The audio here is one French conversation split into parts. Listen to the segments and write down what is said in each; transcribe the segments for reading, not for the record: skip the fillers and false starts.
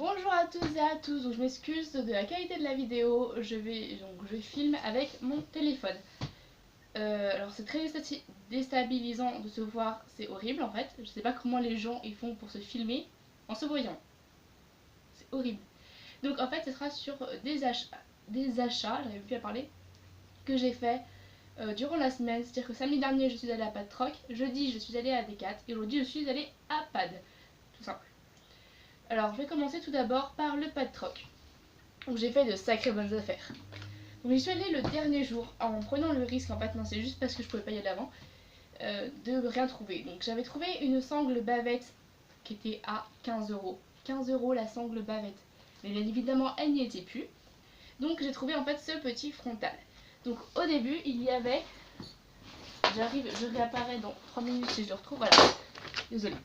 Bonjour à toutes et à tous, donc je m'excuse de la qualité de la vidéo, je filme avec mon téléphone. Alors c'est très déstabilisant de se voir, c'est horrible en fait, je sais pas comment les gens ils font pour se filmer en se voyant, c'est horrible. Donc en fait ce sera sur des achats, j'arrive plus à parler, que j'ai fait durant la semaine, c'est-à-dire que samedi dernier je suis allée à Padtrock, jeudi je suis allée à Decat et aujourd'hui je suis allée à Pad, tout simple. Alors, je vais commencer tout d'abord par le Padtrock, où j'ai fait de sacrées bonnes affaires. Donc, j'y suis allée le dernier jour en prenant le risque, en fait, non, c'est juste parce que je pouvais pas y aller avant, de rien trouver. Donc, j'avais trouvé une sangle bavette qui était à 15 euros. 15 euros la sangle bavette. Mais bien évidemment, elle n'y était plus. Donc, j'ai trouvé en fait ce petit frontal. Donc, au début, il y avait. Je réapparais dans 3 minutes si je le retrouve. Voilà. Désolée.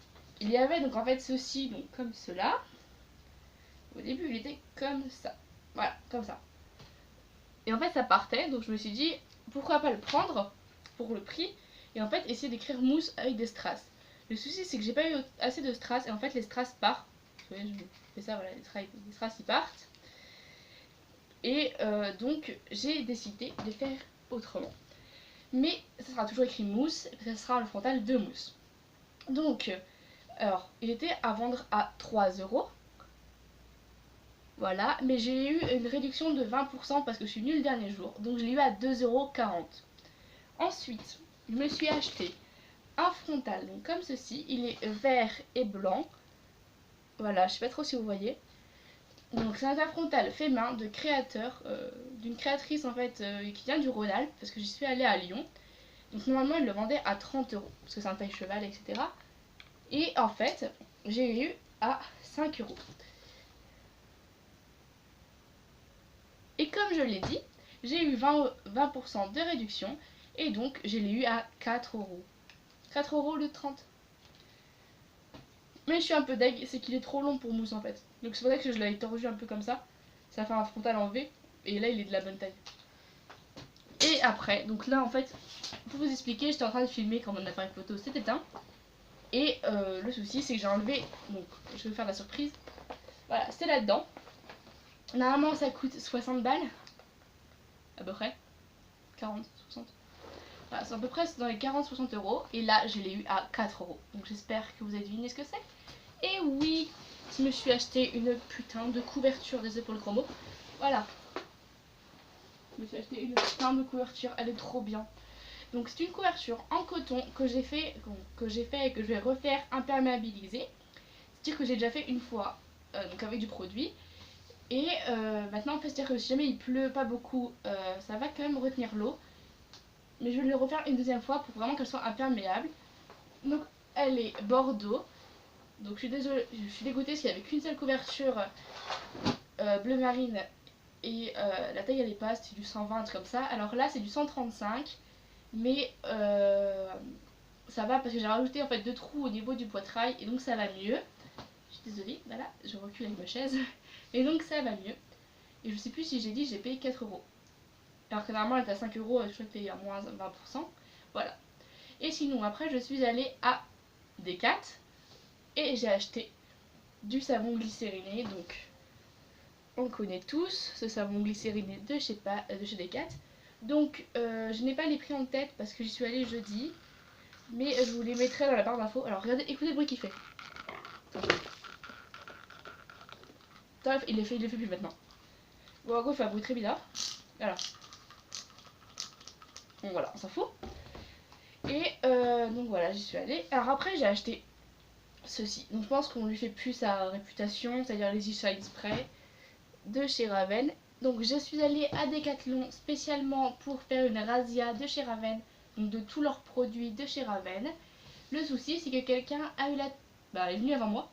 Il y avait donc en fait ceci, donc comme cela. Au début, il était comme ça. Voilà, comme ça. Et en fait, ça partait, donc je me suis dit, pourquoi pas le prendre pour le prix et en fait essayer d'écrire mousse avec des strass. Le souci, c'est que j'ai pas eu assez de strass et en fait, les strass partent. Vous voyez, je fais ça, voilà, les strass ils partent. Et donc, j'ai décidé de faire autrement. Mais ça sera toujours écrit mousse, ça sera le frontal de mousse. Donc, alors, il était à vendre à 3 euros. Voilà, mais j'ai eu une réduction de 20% parce que je suis venue le dernier jour. Donc je l'ai eu à 2,40 €. Ensuite, je me suis acheté un frontal, donc comme ceci. Il est vert et blanc. Voilà, je sais pas trop si vous voyez. Donc c'est un frontal fait main de créateur, d'une créatrice en fait qui vient du Rhône-Alpes, parce que j'y suis allée à Lyon. Donc normalement elle le vendait à 30 €, parce que c'est un taille cheval, etc. Et en fait, j'ai eu à 5 €. Et comme je l'ai dit, j'ai eu 20% de réduction et donc je l'ai eu à 4 €. 4 € au lieu de 30. Mais je suis un peu deg, c'est qu'il est trop long pour mousse en fait. Donc c'est pour ça que je l'avais tordu un peu comme ça. Ça fait un frontal en V et là il est de la bonne taille. Et après, donc là en fait, pour vous expliquer, j'étais en train de filmer quand mon appareil photo s'est éteint. Et le souci c'est que j'ai enlevé, donc je vais vous faire la surprise. Voilà, c'est là-dedans. Normalement ça coûte 60 balles. À peu près. 40, 60. Voilà, c'est à peu près dans les 40-60 €. Et là, je l'ai eu à 4 €. Donc j'espère que vous avez deviné ce que c'est. Et oui, je me suis acheté une putain de couverture des épaules chromo. Voilà. Je me suis acheté une putain de couverture. Elle est trop bien. Donc c'est une couverture en coton que j'ai fait et que je vais refaire imperméabiliser. C'est-à-dire que j'ai déjà fait une fois donc avec du produit. Et maintenant, en fait, c'est-à-dire que si jamais il pleut pas beaucoup, ça va quand même retenir l'eau. Mais je vais le refaire une deuxième fois pour vraiment qu'elle soit imperméable. Donc elle est bordeaux. Donc je suis désolée, je suis dégoûtée parce qu'il n'y avait qu'une seule couverture bleu marine et la taille elle est pas, c'est du 120 comme ça. Alors là c'est du 135, mais ça va parce que j'ai rajouté en fait 2 trous au niveau du poitrail et donc ça va mieux. Je suis désolée, voilà, je recule avec ma chaise. Et donc ça va mieux. Et je sais plus si j'ai dit j'ai payé 4 €. Alors que normalement elle est à 5 €, je crois que payer à moins 20%. Voilà. Et sinon après je suis allée à Decat et j'ai acheté du savon glycériné. Donc on connaît tous ce savon glycériné de chez Decat. Donc je n'ai pas les prix en tête parce que j'y suis allée jeudi. Mais je vous les mettrai dans la barre d'infos. Alors regardez, écoutez le bruit qu'il fait. Bref, il les fait plus maintenant. Bon en gros il fait un bruit très bizarre. Voilà. Bon voilà, on s'en fout. Et donc voilà, j'y suis allée. Alors après j'ai acheté ceci. Donc je pense qu'on lui fait plus sa réputation, c'est-à-dire les E-Shine Spray de chez Raven. Donc je suis allée à Decathlon spécialement pour faire une razzia de chez Raven, donc de tous leurs produits de chez Raven. Le souci c'est que quelqu'un a eu est venu avant moi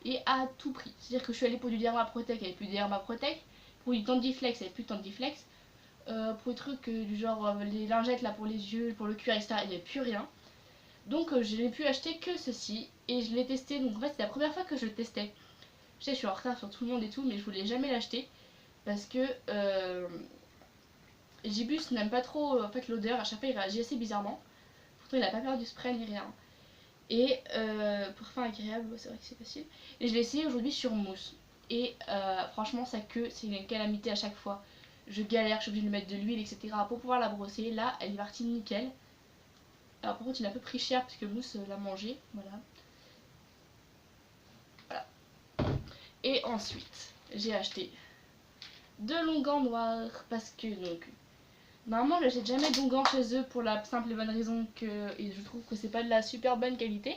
et a tout pris. C'est-à-dire que je suis allée pour du Derma Protect, il n'y avait plus de Derma Protect. Pour du Tendiflex, il n'y avait plus de Tendiflex. Pour des trucs du genre les lingettes là pour les yeux, pour le cuir, etc., il n'y avait plus rien. Donc je n'ai pu acheter que ceci et je l'ai testé. Donc en fait c'est la première fois que je le testais. Je sais, je suis en retard sur tout le monde et tout, mais je voulais jamais l'acheter parce que Gibus n'aime pas trop en fait l'odeur. À chaque fois il réagit assez bizarrement. Pourtant il a pas peur du spray ni rien. Et parfum agréable, c'est vrai que c'est facile. Et je l'ai essayé aujourd'hui sur mousse. Et franchement sa queue c'est une calamité à chaque fois. Je galère, je suis obligée de mettre de l'huile etc. pour pouvoir la brosser. Là elle est partie nickel. Alors par contre il a un peu pris cher parce que Mousse l'a mangé. Voilà. Et ensuite j'ai acheté de l'onguent noir parce que donc normalement j'achète jamais d'onguent chez eux pour la simple et bonne raison que et je trouve que c'est pas de la super bonne qualité.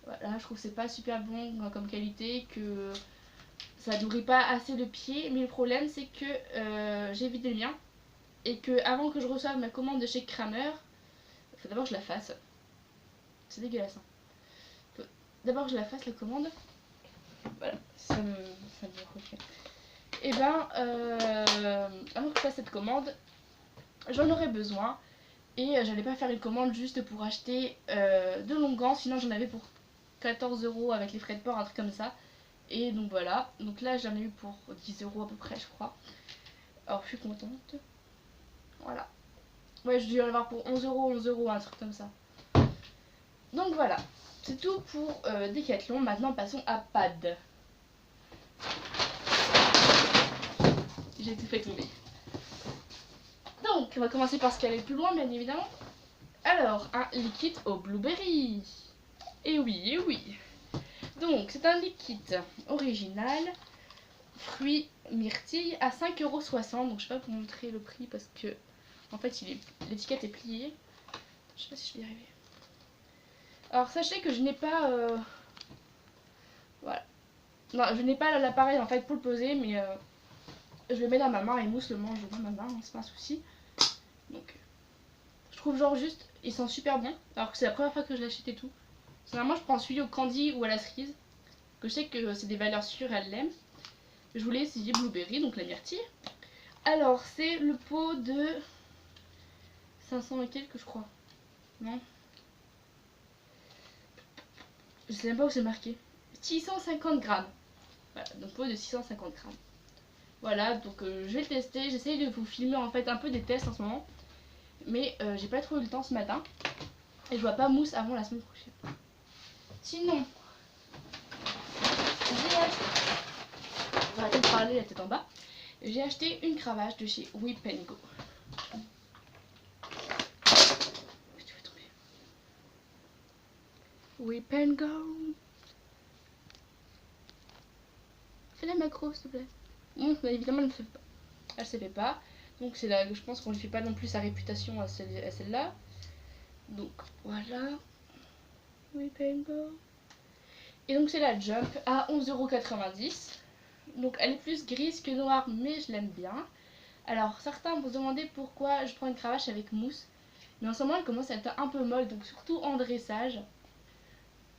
Voilà, je trouve que c'est pas super bon comme qualité, que ça nourrit pas assez le pied, mais le problème c'est que j'ai vidé le mien et que avant que je reçoive ma commande de chez Kramer, il faut d'abord que je la fasse. C'est dégueulasse. Hein. D'abord que je la fasse la commande. Voilà, ça me refait. Et ben, avant que je fasse cette commande, j'en aurais besoin. Et j'allais pas faire une commande juste pour acheter de l'onguent, sinon j'en avais pour 14 € avec les frais de port, un truc comme ça. Et donc voilà, donc là j'en ai eu pour 10 € à peu près je crois. Alors je suis contente. Voilà. Ouais, je dû en avoir pour 11 €, 11 €, un truc comme ça. Donc voilà, c'est tout pour Decathlon. Maintenant passons à Pad. J'ai tout fait tomber. Donc on va commencer par ce qui allait le plus loin bien évidemment. Alors, un liquide au blueberry. Et oui, et oui. Donc c'est un liquide original, fruits myrtille à 5,60 €. Donc je sais pas pour montrer le prix parce que en fait l'étiquette est pliée. Je sais pas si je vais y arriver. Alors sachez que je n'ai pas voilà. Non, je n'ai pas l'appareil en fait pour le poser, mais je le mets dans ma main et Mousse le mange dans ma main, hein, c'est pas un souci. Donc je trouve genre juste ils sont super bons. Alors que c'est la première fois que je l'achète et tout. Généralement je prends celui au candy ou à la cerise. Que je sais que c'est des valeurs sûres, elle l'aime. Je voulais essayer blueberry, donc la myrtille. Alors c'est le pot de 500 et quelques je crois. Non, je sais même pas où c'est marqué. 650 grammes. Voilà, donc pot de 650 grammes. Voilà, donc je vais le tester. J'essaye de vous filmer en fait un peu des tests en ce moment. Mais j'ai pas trop eu le temps ce matin. Et je vois pas Mousse avant la semaine prochaine. Sinon, j'ai acheté... On va arrêter de parler la tête en bas. J'ai acheté une cravache de chez Whip & Go. Whip & Go. Fais la macro s'il te plaît. Bon, bah, évidemment elle ne fait pas. Elle se fait pas. Donc c'est là, je pense qu'on ne lui fait pas non plus sa réputation à celle-là. Donc voilà. Whip & Go. Et donc c'est la Jump à 11,90 €. Donc elle est plus grise que noire, mais je l'aime bien. Alors certains vont se demander pourquoi je prends une cravache avec mousse. Mais en ce moment elle commence à être un peu molle, donc surtout en dressage.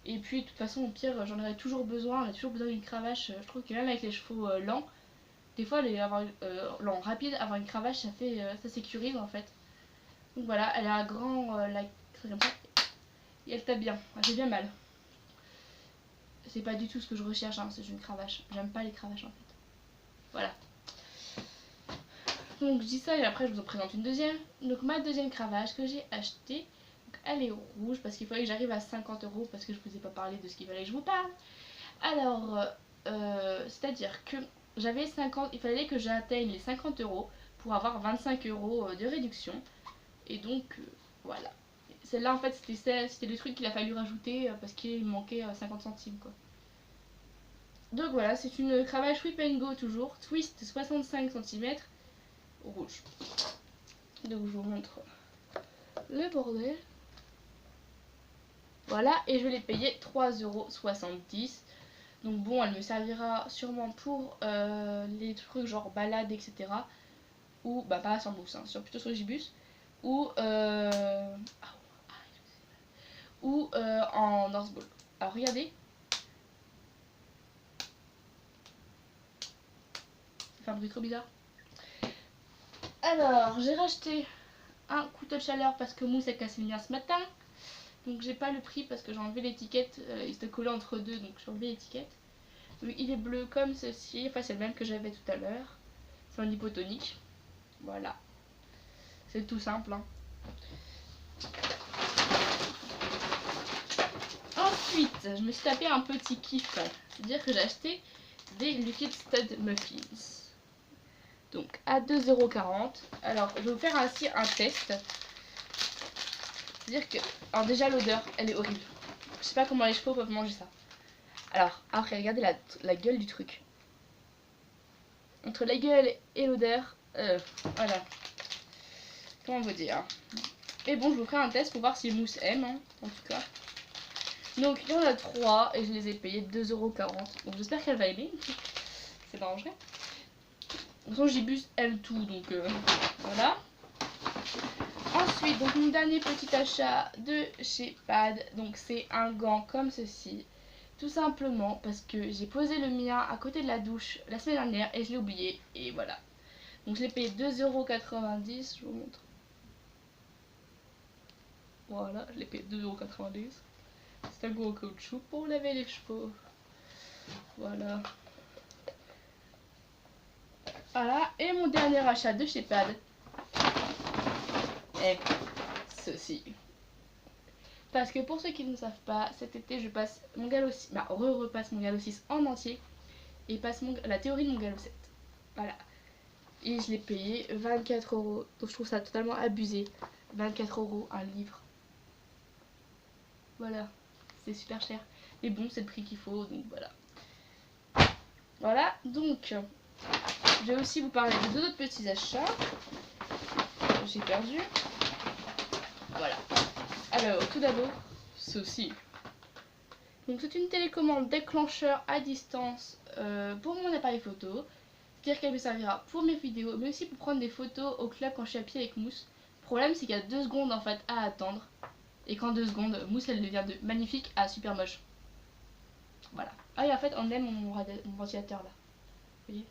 Et puis de toute façon au pire j'en aurais toujours besoin, on a toujours besoin d'une cravache. Je trouve que même avec les chevaux lents, des fois avoir lent rapide, avoir une cravache ça sécurise en fait. Donc voilà, elle a un grand comme ça. Et elle tape bien, elle fait bien mal. C'est pas du tout ce que je recherche, hein, c'est une cravache. J'aime pas les cravaches en fait. Voilà. Donc je dis ça et après je vous en présente une deuxième. Donc ma deuxième cravache que j'ai achetée, elle est rouge parce qu'il fallait que j'arrive à 50 € parce que je vous ai pas parlé de ce qu'il fallait que je vous parle. Alors, c'est-à-dire que j'avais 50, il fallait que j'atteigne les 50 € pour avoir 25 € de réduction. Et donc voilà. Celle-là en fait c'était le truc qu'il a fallu rajouter parce qu'il me manquait 50 centimes quoi. Donc voilà, c'est une cravache Whip & Go toujours, twist 65 cm, rouge. Donc je vous montre le bordel. Voilà, et je vais les payer 3,70 €. Donc bon, elle me servira sûrement pour les trucs genre balade, etc. Ou, bah pas sur Mousse, hein, plutôt sur Gibus. Ou, en North Ball. Alors regardez. Ça fait un bruit trop bizarre. Alors, j'ai racheté un couteau de chaleur parce que Mousse a cassé le mien ce matin. Donc j'ai pas le prix parce que j'ai enlevé l'étiquette. Il était collé entre deux, donc j'ai enlevé l'étiquette. Il est bleu comme ceci. Enfin, c'est le même que j'avais tout à l'heure. C'est un hypotonique. Voilà. C'est tout simple. Hein. Ensuite, je me suis tapé un petit kiff. C'est-à-dire que j'ai acheté des Liquid Stud Muffins. Donc à 2,40 €. Alors je vais vous faire ainsi un test. C'est-à-dire que, alors déjà l'odeur, elle est horrible. Je sais pas comment les chevaux peuvent manger ça. Alors après regardez la gueule du truc. Entre la gueule et l'odeur, voilà. Comment vous dire. Et bon, je vous ferai un test pour voir si Mousse aime, hein, en tout cas. Donc il y en a 3 et je les ai payés 2,40 €. Donc j'espère qu'elle va aimer. C'est pas dangereux. De toute façon, Gibus aime tout, donc voilà. Ensuite, donc mon dernier petit achat de chez Pad, donc c'est un gant comme ceci. Tout simplement parce que j'ai posé le mien à côté de la douche la semaine dernière et je l'ai oublié. Et voilà. Donc je l'ai payé 2,90 €, je vous montre. Voilà, je l'ai payé 2,90 €. C'est un gros caoutchouc pour laver les chevaux. Voilà. Voilà, et mon dernier achat de chez Pad est ceci. Parce que pour ceux qui ne savent pas, cet été je passe mon Galop 6, repasse mon Galop 6 en entier et passe la théorie de mon Galop 7. Voilà. Et je l'ai payé 24 €. Donc je trouve ça totalement abusé. 24 € un livre. Voilà. C'est super cher. Mais bon, c'est le prix qu'il faut, donc voilà. Voilà, donc je vais aussi vous parler de 2 autres petits achats. J'ai perdu. Voilà. Alors, tout d'abord, ceci. Donc c'est une télécommande déclencheur à distance pour mon appareil photo. C'est-à-dire qu'elle me servira pour mes vidéos, mais aussi pour prendre des photos au club quand je suis à pied avec Mousse. Le problème, c'est qu'il y a 2 secondes en fait à attendre. Et qu'en 2 secondes, Mousse elle devient de magnifique à super moche. Voilà. Ah, et en fait, on aime mon ventilateur là. Vous voyez?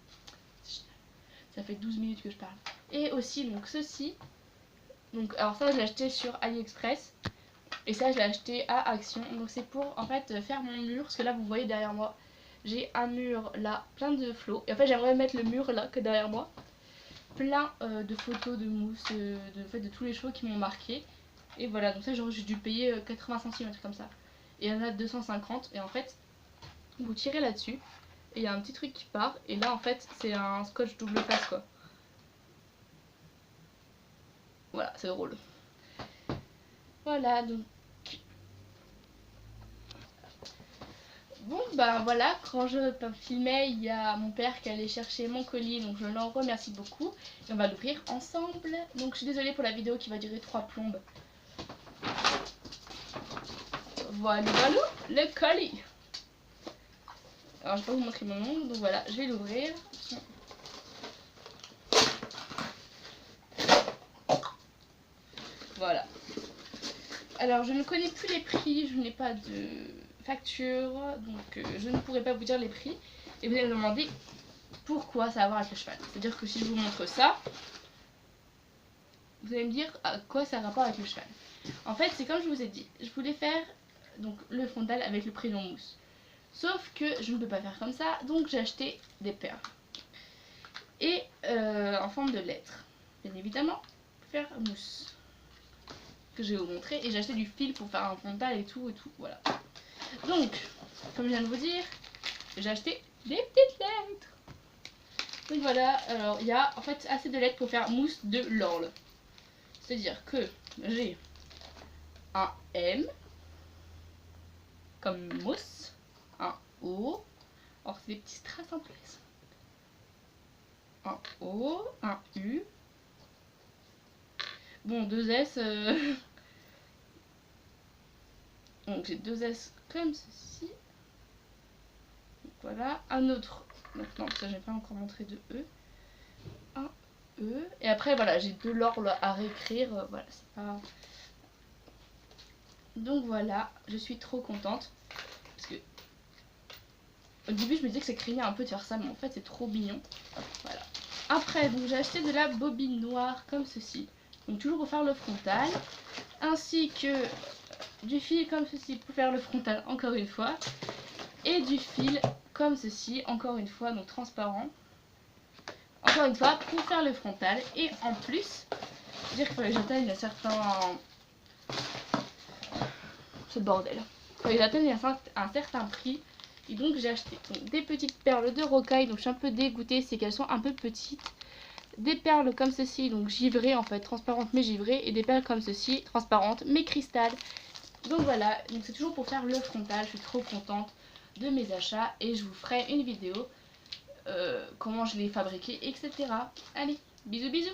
Ça fait 12 minutes que je parle. Et aussi, donc ceci. Donc, alors ça, je l'ai acheté sur AliExpress. Et ça, je l'ai acheté à Action. Donc, c'est pour en fait faire mon mur. Parce que là, vous voyez derrière moi, j'ai un mur là plein de flots. Et en fait, j'aimerais mettre le mur là que derrière moi. Plein de photos de Mousse, de tous les chevaux qui m'ont marqué. Et voilà, donc ça, j'ai dû payer 80 centimes, un truc comme ça. Et il y en a 250. Et en fait, vous tirez là-dessus. Et il y a un petit truc qui part. Et là, en fait, c'est un scotch double face, quoi. Voilà, c'est drôle. Voilà, donc. Bon, bah voilà, quand je filmais, il y a mon père qui allait chercher mon colis, donc je l'en remercie beaucoup. Et on va l'ouvrir ensemble. Donc je suis désolée pour la vidéo qui va durer 3 plombes. Voilà, voilà, le colis. Alors je vais pas vous montrer mon nom, donc voilà, je vais l'ouvrir. Voilà. Alors je ne connais plus les prix, je n'ai pas de facture, donc je ne pourrai pas vous dire les prix. Et vous allez me demander pourquoi ça a à voir avec le cheval. C'est-à-dire que si je vous montre ça, vous allez me dire à quoi ça a rapport avec le cheval. En fait, c'est comme je vous ai dit, je voulais faire donc le frontal avec le prénom Mousse. Sauf que je ne peux pas faire comme ça, donc j'ai acheté des perles. Et en forme de lettres, bien évidemment, pour faire Mousse. Que je vais vous montrer. Et j'ai acheté du fil pour faire un frontal et tout, voilà. Donc, comme je viens de vous dire, j'ai acheté des petites lettres. Donc voilà, alors il y a en fait assez de lettres pour faire Mousse de l'Orle. C'est-à-dire que j'ai un M, comme Mousse, un O, alors c'est des petits strass en plus, un O, un U, bon 2 S, donc j'ai 2 S comme ceci, donc voilà, un autre, maintenant ça j'ai pas encore montré de E, un E, et après voilà j'ai de l'Orle à réécrire, voilà c'est pas... Donc voilà, je suis trop contente. Parce que au début je me disais que ça craignait un peu de faire ça, mais en fait c'est trop mignon. Voilà. Après, donc j'ai acheté de la bobine noire comme ceci. Donc toujours pour faire le frontal. Ainsi que du fil comme ceci pour faire le frontal encore une fois. Et du fil comme ceci, encore une fois, donc transparent. Encore une fois, pour faire le frontal. Et en plus, dire qu'il fallait que j'atteigne un certain... Ce bordel. Il faut que j'atteigne un certain prix. Et donc j'ai acheté donc, des petites perles de rocaille. Donc je suis un peu dégoûtée, c'est qu'elles sont un peu petites. Des perles comme ceci, donc givrées en fait, transparentes mais givrées. Et des perles comme ceci, transparentes mais cristal. Donc voilà, donc c'est toujours pour faire le frontal. Je suis trop contente de mes achats. Et je vous ferai une vidéo comment je l'ai fabriqué, etc. Allez, bisous bisous.